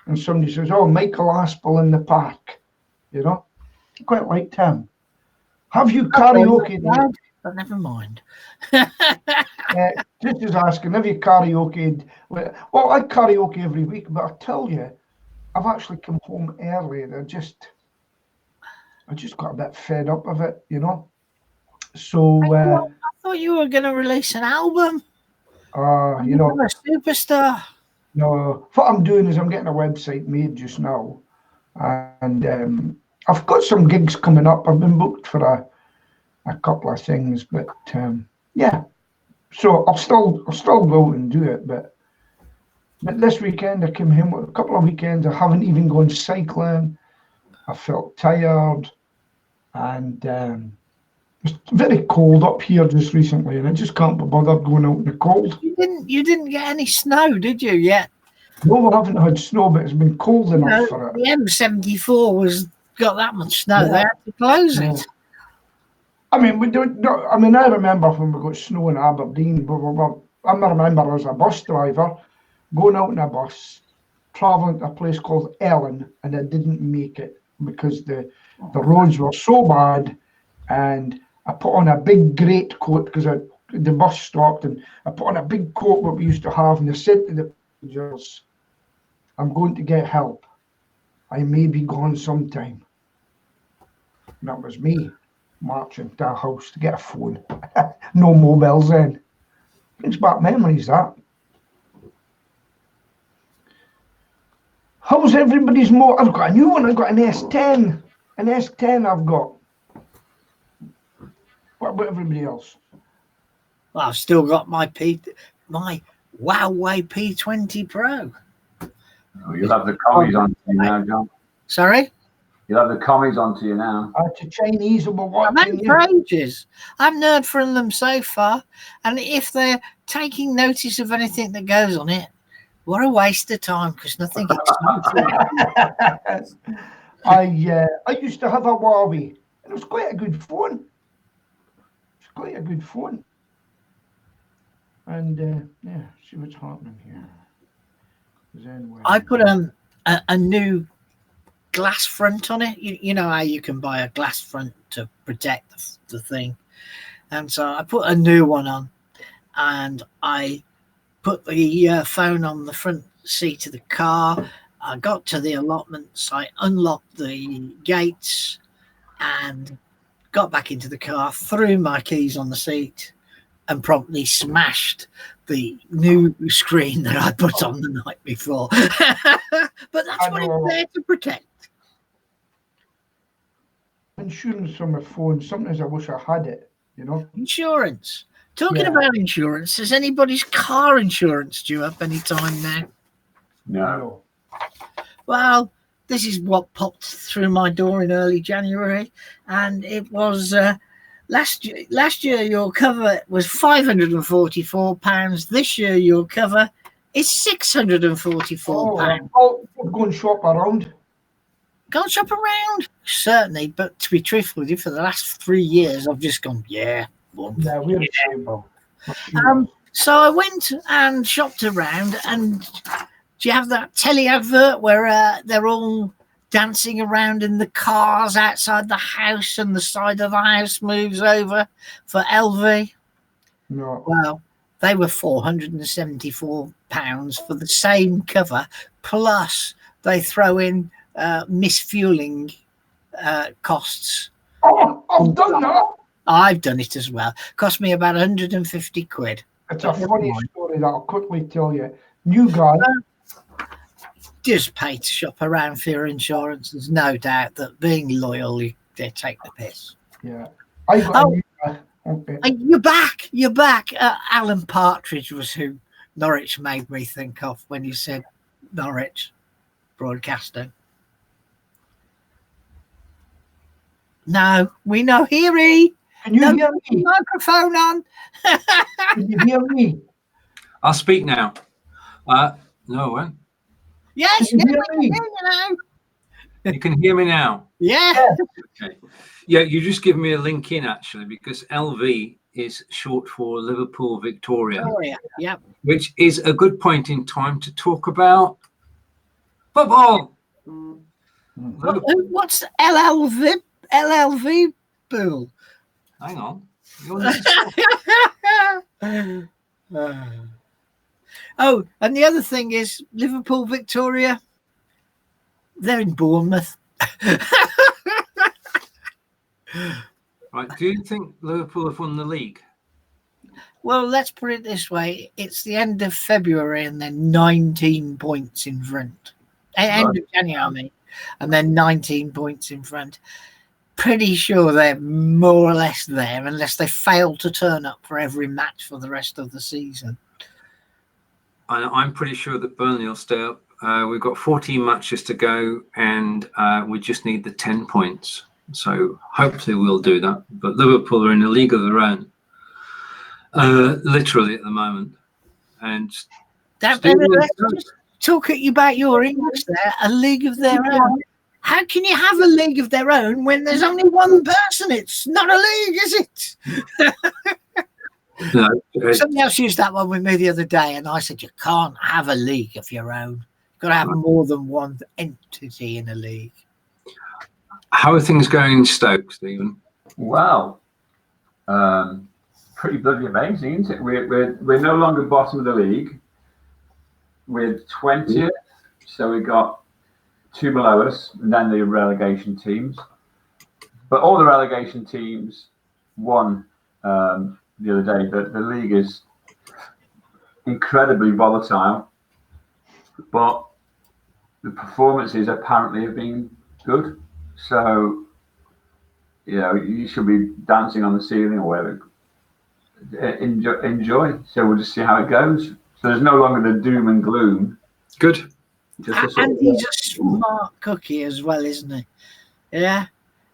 And somebody says, "Oh, Michael Aspel in the park," you know. I quite liked him. Have you karaoke? But never mind. Just as asking, have you karaoke? Well, I karaoke every week, but I tell you, I've actually come home early, and I just got a bit fed up of it, you know. So, I thought you were going to release an album. you know, You're a superstar. no, what I'm doing is I'm getting a website made just now, and I've got some gigs coming up. I've been booked for a couple of things, but yeah. So I'll still go and do it, but this weekend I came home with a couple of weekends. I haven't even gone cycling. I felt tired, and it's very cold up here just recently, and I just can't be bothered going out in the cold. You didn't get any snow, did you, yet? No, we haven't had snow, but it's been cold enough for it. The M74 got that much snow. They had to close it. I mean, we don't. I mean, I remember when we got snow in Aberdeen. I remember as a bus driver going out in a bus, travelling to a place called Ellen, and I didn't make it because the roads were so bad, and I put on a big great coat because the bus stopped, and I put on a big coat what we used to have, and they said to the passengers, "I'm going to get help. I may be gone sometime." And that was me marching to a house to get a phone. No mobiles then. Brings back memories, that. How's everybody's I've got a new one. I've got an S10. An S10 I've got. What about everybody else? Well, I've still got my Huawei P20 Pro. Oh, you'll have the commies onto you now, John. Sorry? You'll have the commies onto you now. To Chinese will be I've watching had for ages. I've heard from them so far, and if they're taking notice of anything that goes on it, what a waste of time, because nothing gets I used to have a Huawei. It was quite a good phone. It's quite a good phone. And yeah, see what's happening here. I put a new glass front on it. You know how you can buy a glass front to protect the thing, and so I put a new one on, and I put the phone on the front seat of the car. I got to the allotments, I unlocked the gates and got back into the car, threw my keys on the seat, and promptly smashed the new screen that I put on the night before. But that's what it's there to protect. Insurance on my phone. Sometimes I wish I had it, you know. Insurance. Talking about insurance, is anybody's car insurance due up any time now? No. Well, this is what popped through my door in early January, and it was last year your cover was £544. This year your cover is £644. Oh, go and shop around. Go and shop around, certainly. But to be truthful with you, for the last 3 years, I've just gone, Yeah, we're the same. So I went and shopped around, and do you have that telly advert where they're all dancing around in the cars outside the house and the side of the house moves over for LV? No. Well, they were £474 for the same cover, plus they throw in misfueling costs. Oh, I've done that. I've done it as well. Cost me about 150 quid. It's a funny story that I'll quickly tell you. New guy. Just pay to shop around for your insurance. There's no doubt that being loyal, they take the piss. Yeah. I got a new guy. Okay. You're back. You're back. Alan Partridge was who Norwich made me think of when you said Norwich Broadcasting. No, we know Healey. Can you hear me? Microphone on. Can you hear me? I'll speak now. No, when? Yes, Can you hear me? You can hear me now. Yeah. Okay. Yeah, you just give me a link in actually, because LV is short for Liverpool Victoria. Yeah. Which is a good point in time to talk about football. What's LLV Bill? Hang on. Oh, and the other thing is Liverpool Victoria. They're in Bournemouth. Right. Do you think Liverpool have won the league? Well, let's put it this way. It's the end of February and they're 19 points in front. End of January, I mean. And then 19 points in front. Pretty sure they're more or less there unless they fail to turn up for every match for the rest of the season. I'm pretty sure that Burnley will stay up. We've got 14 matches to go and we just need the 10 points. So hopefully we'll do that. But Liverpool are in a league of their own, literally at the moment. And Let's just talk about your English there, a league of their own. How can you have a league of their own when there's only one person? It's not a league, is it? No, Somebody else used that one with me the other day, and I said, you can't have a league of your own. You've got to have more than one entity in a league. how are things going in Stoke, Stephen? Well, pretty bloody amazing, isn't it? We're no longer bottom of the league. We're 20th, so we got 2 below us, and then the relegation teams. But all the relegation teams won the other day. The league is incredibly volatile, but the performances apparently have been good. So, you should be dancing on the ceiling or whatever. Enjoy. So we'll just see how it goes. So there's no longer the doom and gloom. Good. And he's a smart cookie as well, isn't he? Yeah.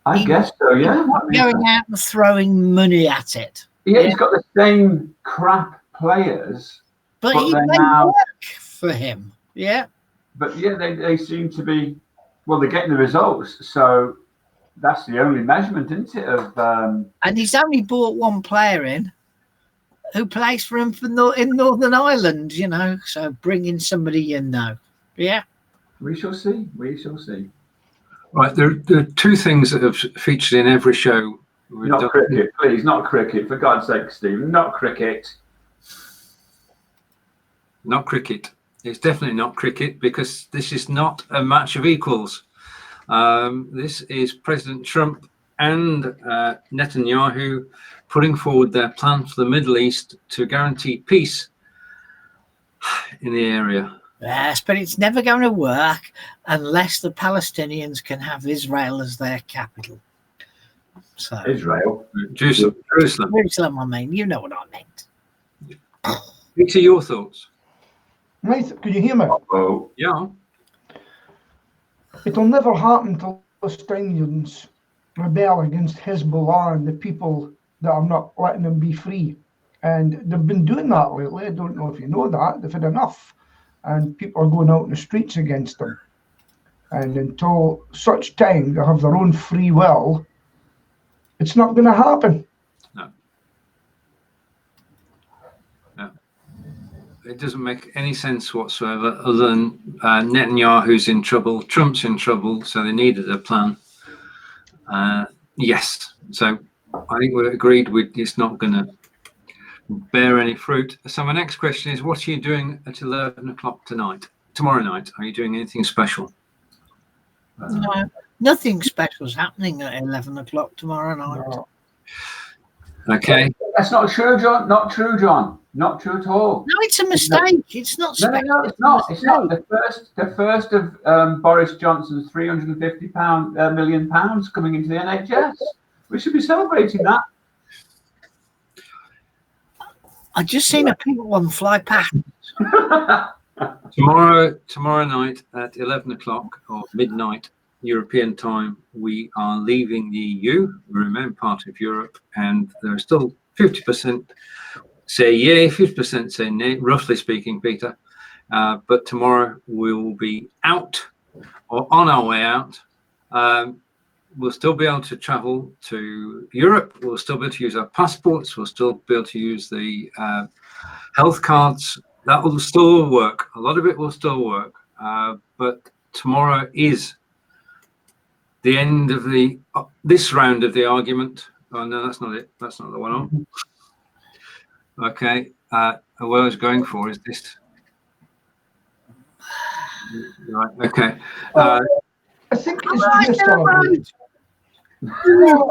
I guess so, yeah. Going out and throwing money at it. Yeah, he's got the same crap players. But But he they're made now- work for him. Yeah. But yeah, they seem to be, well, they're getting the results. So that's the only measurement, isn't it? And he's only bought one player in who plays for him in Northern Ireland, so bringing somebody Yeah. We shall see. We shall see. Right, there are 2 things that have featured in every show. Not cricket, please. Not cricket. For God's sake, Stephen. Not cricket. Not cricket. It's definitely not cricket because this is not a match of equals. This is President Trump and Netanyahu putting forward their plan for the Middle East to guarantee peace in the area. Yes, but it's never going to work unless the Palestinians can have Israel as their capital. So Israel. Jerusalem. Jerusalem, I mean, you know what I meant. Peter, your thoughts? Right, can you hear me? Oh, Yeah. It'll never happen till Palestinians rebel against Hezbollah and the people that are not letting them be free. And they've been doing that lately. I don't know if you know that. They've had enough. And people are going out in the streets against them. And until such time they have their own free will, it's not going to happen. No. It doesn't make any sense whatsoever other than Netanyahu's in trouble, Trump's in trouble, so they needed a plan. Yes. So I think we're agreed it's not going to bear any fruit. So my next question is, what are you doing at 11 o'clock tomorrow night? Are you doing anything special? No, nothing special is happening at 11 o'clock tomorrow night. No. Okay. that's not true, John. Not true, John. Not true at all. No, it's a mistake. It's not No, special. no, it's not. It's not. The first of Boris Johnson's £350 million coming into the NHS. We should be celebrating that. I just seen a pink one fly past. Tomorrow night at 11 o'clock or midnight European time, we are leaving the EU. We remain part of Europe, and there are still 50% say yay, 50% say nay, roughly speaking, Peter. But tomorrow we will be out or on our way out. We'll still be able to travel to Europe. We'll still be able to use our passports. We'll still be able to use the health cards. That will still work. A lot of it will still work. But tomorrow is the end of this round of the argument. Oh, no, that's not it. That's not the one on. Okay. What I was going for is this. Right. Okay. I think it's just Well,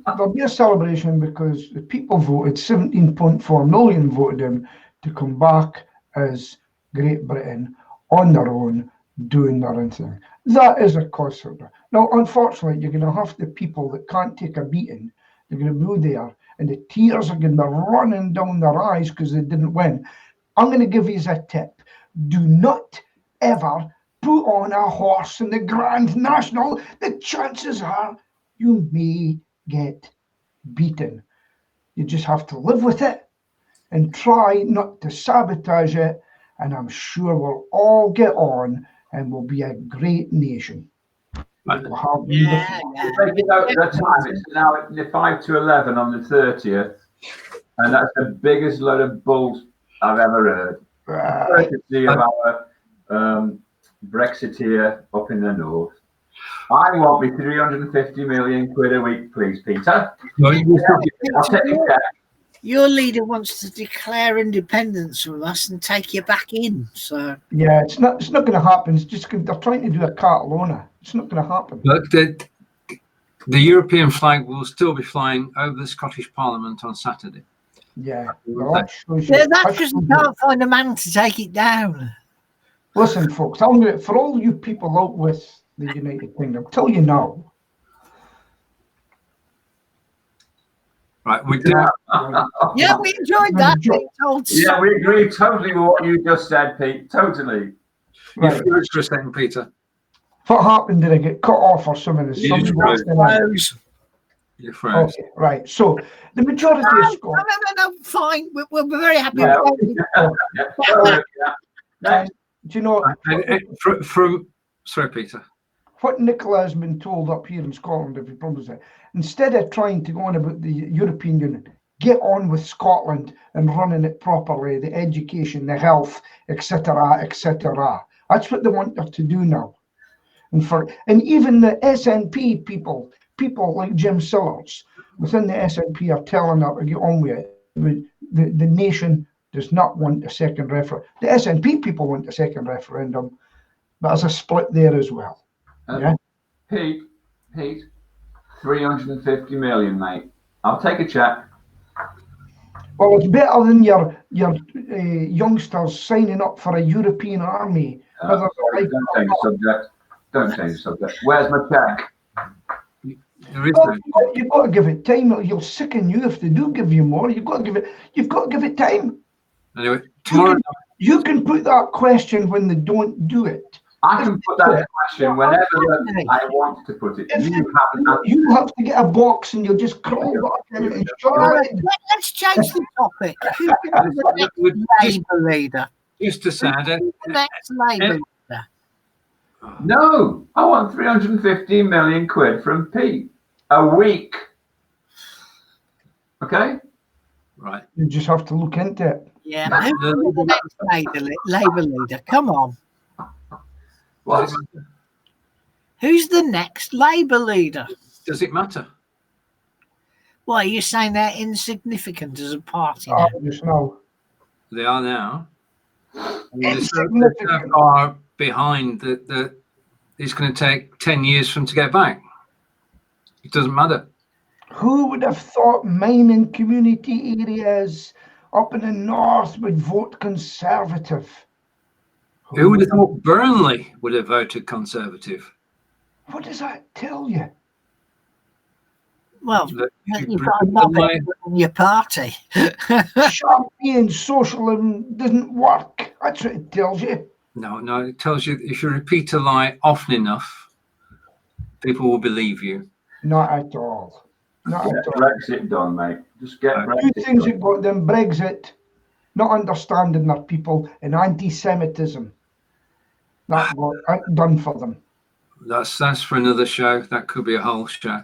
there'll be a celebration because the people voted, 17.4 million voted him to come back as Great Britain on their own, doing their own thing. That is a cause for that. Now, unfortunately, you're going to have the people that can't take a beating. They're going to go there, and the tears are going to be running down their eyes because they didn't win. I'm going to give you a tip. Do not ever put on a horse in the Grand National. The chances are you may get beaten. You just have to live with it and try not to sabotage it, and I'm sure we'll all get on and we'll be a great nation. We'll have Taking note of the time, it's now 5 to 11 on the 30th, and that's the biggest load of bulls I've ever heard. Courtesy of our Brexiteer up in the north. I want me 350 million quid a week, please, Peter. I'll take your check. Your leader wants to declare independence from us and take you back in. So yeah, it's not going to happen. It's just they're trying to do a Catalona. It's not going to happen. But the European flag will still be flying over the Scottish Parliament on Saturday. Yeah, that's because we can't find a man to take it down. Listen, folks, for all you people out with the United Kingdom, tell you now. Right, we do. Yeah, we enjoyed that. Yeah, we agree totally with what you just said, Pete. Totally. Right. You froze for a second, Peter. What happened? Did I get cut off or something? You froze. Okay, right. So the majority of Scotland. No, fine. We're very happy. Do you know? Sorry, Peter. What Nicola has been told up here in Scotland, if you promise it, instead of trying to go on about the European Union, get on with Scotland and running it properly, the education, the health, etc., etc. That's what they want her to do now. And even the SNP people like Jim Sillars within the SNP are telling her to get on with it. The nation does not want a second referendum. The SNP people want a second referendum, but there's a split there as well. Yeah. Pete, 350 million, mate. I'll take a check. Well, it's better than your youngsters signing up for a European army. Don't change the subject. Don't change the subject. Where's my check? You've got to give it time. You'll sicken you if they do give you more. You've got to give it time. Anyway, tomorrow you can put that question when they don't do it. I can put that question whenever I want to put it. You have to get a box and you'll just crawl back in and let's change the topic. Who's the next Labour leader? Just to say, the next Labour leader? No, I want 350 million quid from Pete a week. Okay? Right. You just have to look into it. Yeah. Who's the next Labour leader? Come on. What? Who's the next Labour leader? Does it matter? Why are you saying they're insignificant as a party now? Just now. They are now. They're so far behind that it's going to take 10 years for them to get back. It doesn't matter. Who would have thought mining community areas up in the north would vote Conservative? Who would have thought Burnley would have voted Conservative? What does that tell you? Well, you've got another in your party. Champion socialism doesn't work. That's what it tells you. No, it tells you if you repeat a lie often enough, people will believe you. Not at all. Not get at all. Brexit done, mate. Just get Brexit Two things done. that got them: Brexit, not understanding their people, and anti-Semitism. That got done for them. That's for another show. That could be a whole show.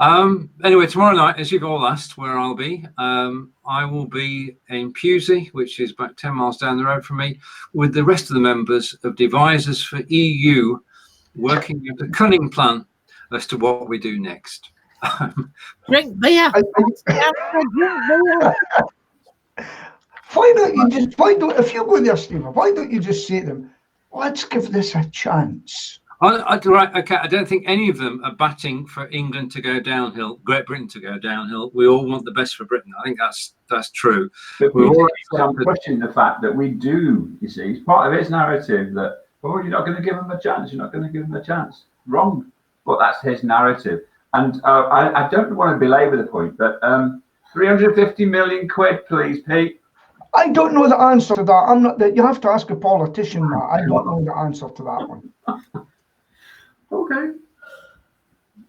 Anyway, tomorrow night, as you've all asked, where I'll be, I will be in Pewsey, which is about 10 miles down the road from me, with the rest of the members of Devisers for EU, working at a cunning plan as to what we do next. Drink beer. Why don't if you go there, Stephen? Why don't you just say to them, "Let's give this a chance"? Right, okay. I don't think any of them are batting for England to go downhill, Great Britain to go downhill. We all want the best for Britain. I think that's true. But we've already questioned the fact that we do. You see, it's part of his narrative that you're not going to give him a chance. You're not going to give him a chance. Wrong. But that's his narrative. And I don't want to belabor the point, but 350 million quid, please, Pete. I don't know the answer to that. I'm not. You have to ask a politician that. I don't know the answer to that one. Okay.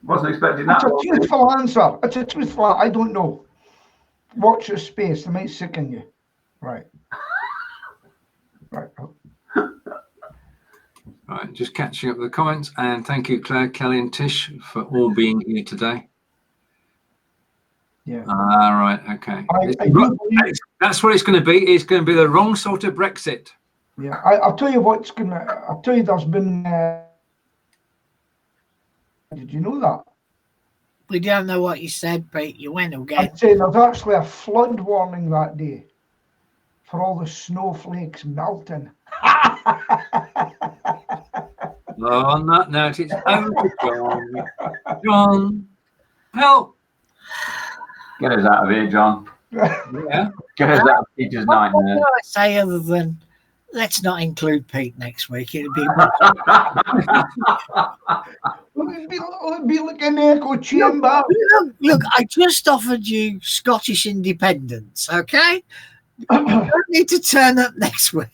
Wasn't expecting that. It's a truthful answer. It's a truthful. I don't know. Watch your space. They might sicken you. Right. Right. Right. Just catching up with the comments, and thank you, Claire, Kelly, and Tish for all being here today. Yeah. All right. Okay. That's what it's going to be. It's going to be the wrong sort of Brexit. Yeah. I'll tell you what's going to. I'll tell you. There's been. Did you know that? We don't know what you said, Pete. You went again. I'd say there's actually a flood warning that day for all the snowflakes melting. Well, on that note, it's over to John. John, help! Get us out of here, John. Yeah. Get us out of Peter's nightmare. What can I say other than let's not include Pete next week? It'll be. It'll be like an echo chamber. Look, I just offered you Scottish independence, okay? You don't need to turn up next week.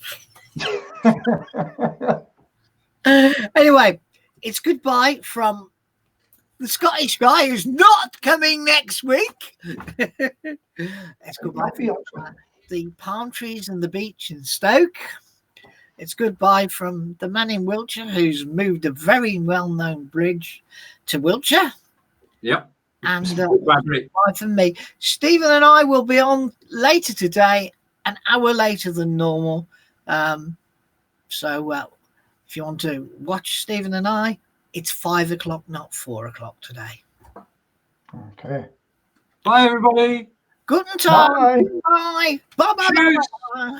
Anyway, it's goodbye from the Scottish guy who's not coming next week. It's goodbye from the palm trees and the beach in Stoke. It's goodbye from the man in Wiltshire who's moved a very well-known bridge to Wiltshire. Yep. And goodbye from me. Stephen and I will be on later today, an hour later than normal. So if you want to watch Stephen and I, it's 5 o'clock, not 4 o'clock today. Okay. Bye, everybody. Guten Tag. Bye. Bye. Bye. Bye. Bye. Bye.